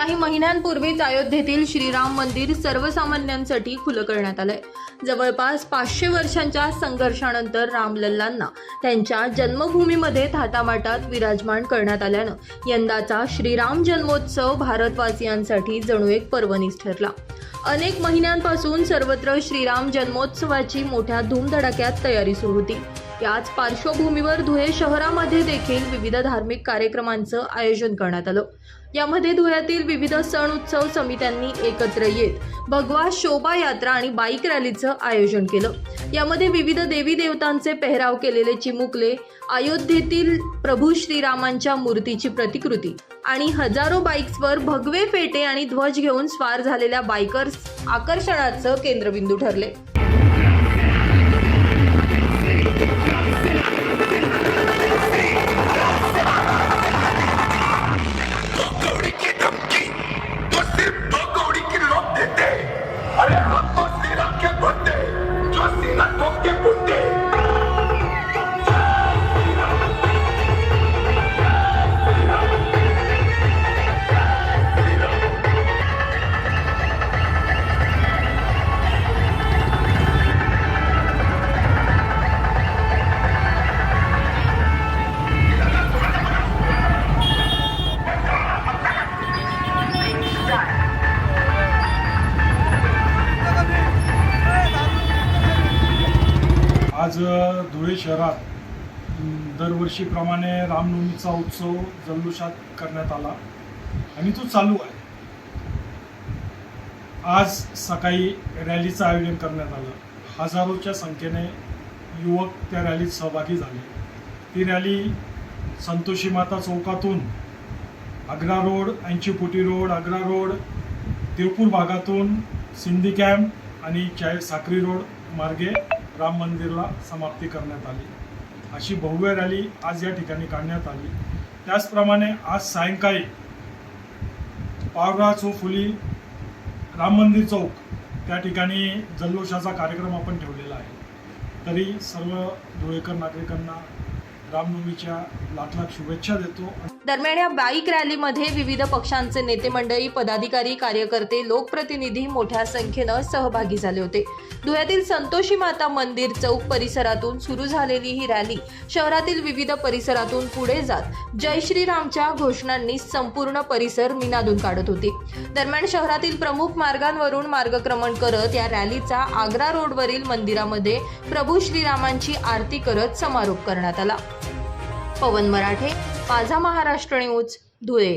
काही महिन्यांपूर्वीच अयोध्येतील श्रीराम मंदिर सर्वसामान्यांसाठी खुलं करण्यात आलंय। जवळपास 500 वर्षांच्या संघर्षानंतर रामलल्लांना त्यांच्या जन्मभूमीमध्ये थाटामाटात विराजमान करण्यात आल्यानं यंदाचा श्रीराम जन्मोत्सव भारतवासियांसाठी जणू एक पर्वणीच ठरला। अनेक महिन्यांपासून सर्वत्र श्रीराम जन्मोत्सवाची मोठ्या धूमधडाक्यात तयारी सुरू होती। याच पार्श्वभूमीवर धुळे शहरामध्ये देखील विविध धार्मिक कार्यक्रमांचं आयोजन करण्यात आलं। यामध्ये धुळ्यातील विविध सण उत्सव समित्यांनी एकत्र येत भगवा शोभायात्रा आणि बाईक रॅलीचं आयोजन केलं। यामध्ये विविध देवी देवतांचे पेहराव केलेले चिमुकले, अयोध्येतील प्रभू श्रीरामांच्या मूर्तीची प्रतिकृती आणि हजारो बाईक्सवर भगवे फेटे आणि ध्वज घेऊन स्वार झालेल्या बायकर्स आकर्षणाचं केंद्रबिंदू ठरले। आज धुळे शहरात दरवर्षीप्रमाणे रामनवमीचा उत्सव जल्लोषात करण्यात आला आणि तो चालू आहे। आज सकाळी रॅलीचं आयोजन करण्यात आलं। हजारोच्या संख्येने युवक त्या रॅलीत सहभागी झाले। ती रॅली संतोषी माता चौकातून आग्रा रोड, 80 फुटी रोड, आग्रा रोड, देवपूर भागातून सिंधी कॅम्प आणि साक्री रोड मार्गे राम मंदिरला समाप्ती करण्यात आली। अशी भव्य रॅली आज या ठिकाणी काढण्यात आली। त्याचप्रमाणे आज सायंकाळी पावरा चौफुली राम मंदिर चौक त्या ठिकाणी जल्लोषाचा कार्यक्रम आपण ठेवलेला आहे। तरी सर्व धुळेकर नागरिकांना रामनवमीच्या लाख लाख शुभेच्छा देतो। दरम्यान या बाईक रॅलीमध्ये विविध पक्षांचे नेते मंडळी, पदाधिकारी, कार्यकर्ते, लोकप्रतिनिधी मोठ्या संख्येनं सहभागी झाले होते। धुळ्यातील संतोषी माता मंदिर चौक परिसरातून सुरू झालेली ही रॅली शहरातील विविध परिसरातून पुढे जात जय श्रीरामच्या घोषणांनी संपूर्ण परिसर निनादून काढत होती। दरम्यान शहरातील प्रमुख मार्गांवरून मार्गक्रमण करत या रॅलीचा आग्रा रोडवरील मंदिरामध्ये प्रभू श्रीरामांची आरती करत समारोप करण्यात आला। पवन मराठे, माझा महाराष्ट्र न्यूज, धुळे।